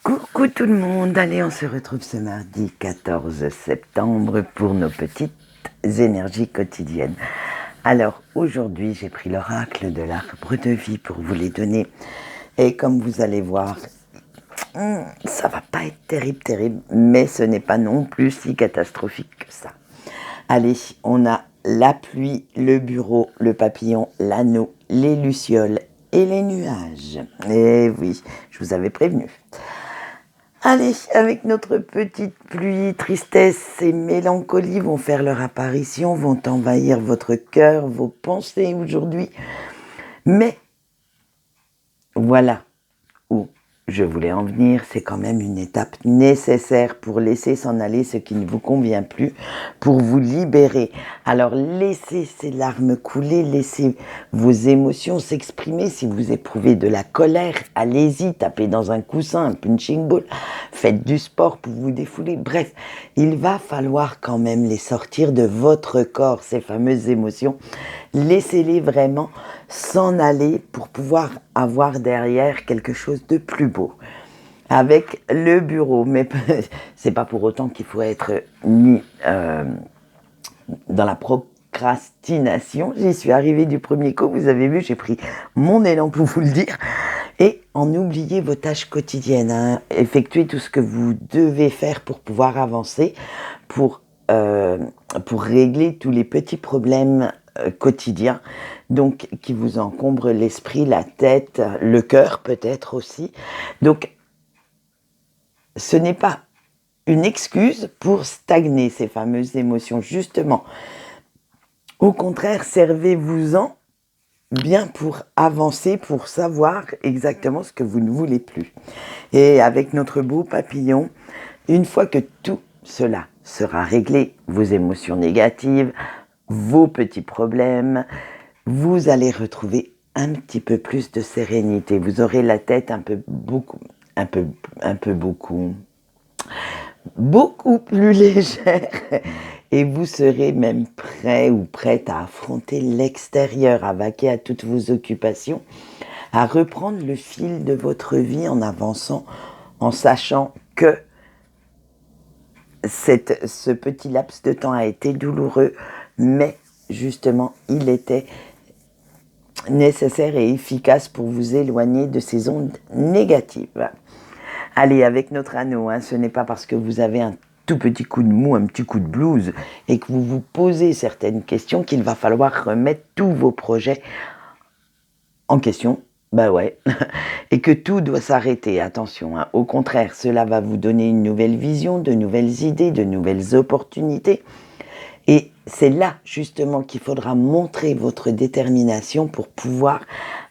Coucou tout le monde, allez on se retrouve ce mardi 14 septembre pour nos petites énergies quotidiennes. Alors aujourd'hui j'ai pris l'oracle de l'arbre de vie pour vous les donner et comme vous allez voir, ça va pas être terrible, mais ce n'est pas non plus si catastrophique que ça. Allez, on a la pluie, le bureau, le papillon, l'anneau, les lucioles et les nuages. Et oui, je vous avais prévenu. Allez, avec notre petite pluie, tristesse et mélancolie vont faire leur apparition, vont envahir votre cœur, vos pensées aujourd'hui. Mais voilà où je voulais en venir, c'est quand même une étape nécessaire pour laisser s'en aller ce qui ne vous convient plus, pour vous libérer. Alors laissez ces larmes couler, laissez vos émotions s'exprimer. Si vous éprouvez de la colère, allez-y, tapez dans un coussin, un punching ball, faites du sport pour vous défouler. Bref, il va falloir quand même les sortir de votre corps, ces fameuses émotions. Laissez-les vraiment s'en aller pour pouvoir avoir derrière quelque chose de plus beau. Avec le bureau, mais c'est pas pour autant qu'il faut être ni dans la procrastination. J'y suis arrivée du premier coup, vous avez vu, j'ai pris mon élan pour vous le dire. Et en oublier vos tâches quotidiennes, hein. Effectuez tout ce que vous devez faire pour pouvoir avancer, pour régler tous les petits problèmes quotidiens, donc qui vous encombrent l'esprit, la tête, le cœur peut-être aussi. Donc, ce n'est pas une excuse pour stagner ces fameuses émotions, justement. Au contraire, servez-vous-en bien pour avancer, pour savoir exactement ce que vous ne voulez plus. Et avec notre beau papillon, une fois que tout cela sera réglé, vos émotions négatives, vos petits problèmes, vous allez retrouver un petit peu plus de sérénité. Vous aurez la tête beaucoup plus légère et vous serez même prêt ou prête à affronter l'extérieur, à vaquer à toutes vos occupations, à reprendre le fil de votre vie en avançant, en sachant que ce petit laps de temps a été douloureux, mais justement, il était nécessaire et efficace pour vous éloigner de ces ondes négatives. Allez, avec notre anneau, hein, ce n'est pas parce que vous avez un tout petit coup de mou, un petit coup de blues, et que vous vous posez certaines questions qu'il va falloir remettre tous vos projets en question. Bah ouais, et que tout doit s'arrêter, attention, hein. Au contraire, cela va vous donner une nouvelle vision, de nouvelles idées, de nouvelles opportunités. Et c'est là, justement, qu'il faudra montrer votre détermination pour pouvoir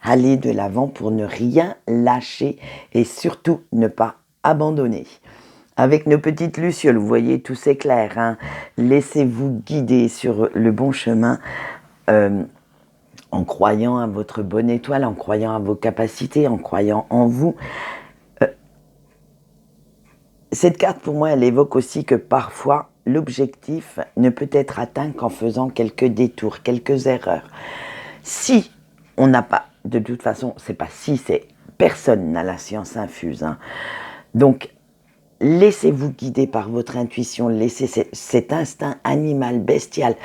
aller de l'avant, pour ne rien lâcher et surtout ne pas abandonner. Avec nos petites lucioles, vous voyez, tout s'éclaire, hein. Laissez-vous guider sur le bon chemin en croyant à votre bonne étoile, en croyant à vos capacités, en croyant en vous. Cette carte, pour moi, elle évoque aussi que parfois, l'objectif ne peut être atteint qu'en faisant quelques détours, quelques erreurs. Si on n'a pas, de toute façon, c'est pas si, c'est personne n'a la science infuse, hein. Donc, laissez-vous guider par votre intuition, laissez cet instinct animal, bestial,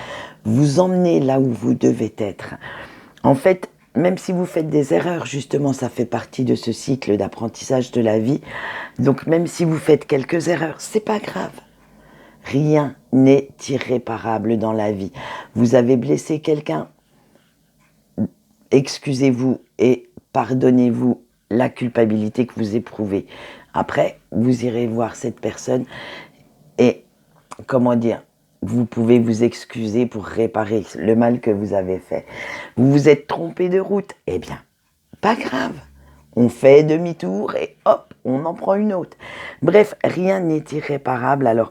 vous emmener là où vous devez être. En fait, même si vous faites des erreurs, justement, ça fait partie de ce cycle d'apprentissage de la vie. Donc, même si vous faites quelques erreurs, c'est pas grave. Rien n'est irréparable dans la vie. Vous avez blessé quelqu'un, excusez-vous et pardonnez-vous la culpabilité que vous éprouvez. Après, vous irez voir cette personne et, comment dire, vous pouvez vous excuser pour réparer le mal que vous avez fait. Vous vous êtes trompé de route, eh bien, pas grave. On fait demi-tour et hop, on en prend une autre. Bref, rien n'est irréparable. Alors,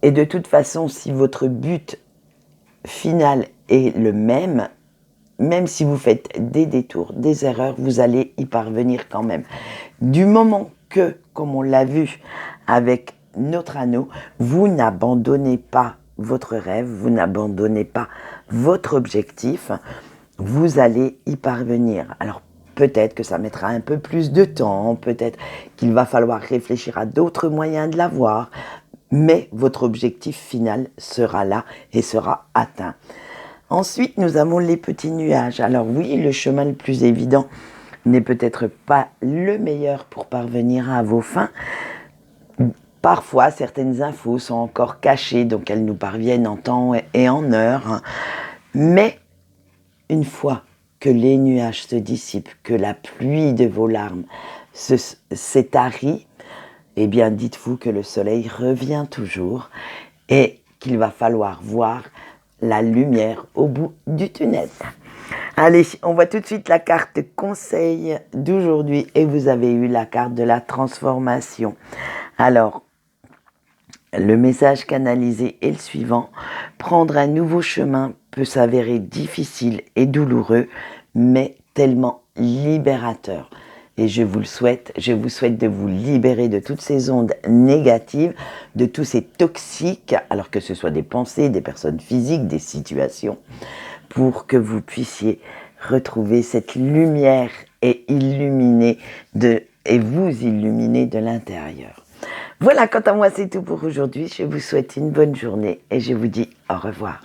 et de toute façon, si votre but final est le même si vous faites des détours, des erreurs, vous allez y parvenir quand même. Du moment que, comme on l'a vu avec notre anneau, vous n'abandonnez pas votre rêve, vous n'abandonnez pas votre objectif, vous allez y parvenir. Alors, peut-être que ça mettra un peu plus de temps, peut-être qu'il va falloir réfléchir à d'autres moyens de l'avoir, mais votre objectif final sera là et sera atteint. Ensuite, nous avons les petits nuages. Alors oui, le chemin le plus évident n'est peut-être pas le meilleur pour parvenir à vos fins. Parfois, certaines infos sont encore cachées, donc elles nous parviennent en temps et en heure. Mais une fois que les nuages se dissipent, que la pluie de vos larmes s'est tarie, eh bien dites-vous que le soleil revient toujours et qu'il va falloir voir la lumière au bout du tunnel. Allez, on voit tout de suite la carte conseil d'aujourd'hui et vous avez eu la carte de la transformation. Alors, le message canalisé est le suivant. Prendre un nouveau chemin peut s'avérer difficile et douloureux, mais tellement libérateur. Et je vous souhaite de vous libérer de toutes ces ondes négatives, de tous ces toxiques, alors que ce soit des pensées, des personnes physiques, des situations, pour que vous puissiez retrouver cette lumière et vous illuminer de l'intérieur. Voilà, quant à moi, c'est tout pour aujourd'hui. Je vous souhaite une bonne journée et je vous dis au revoir.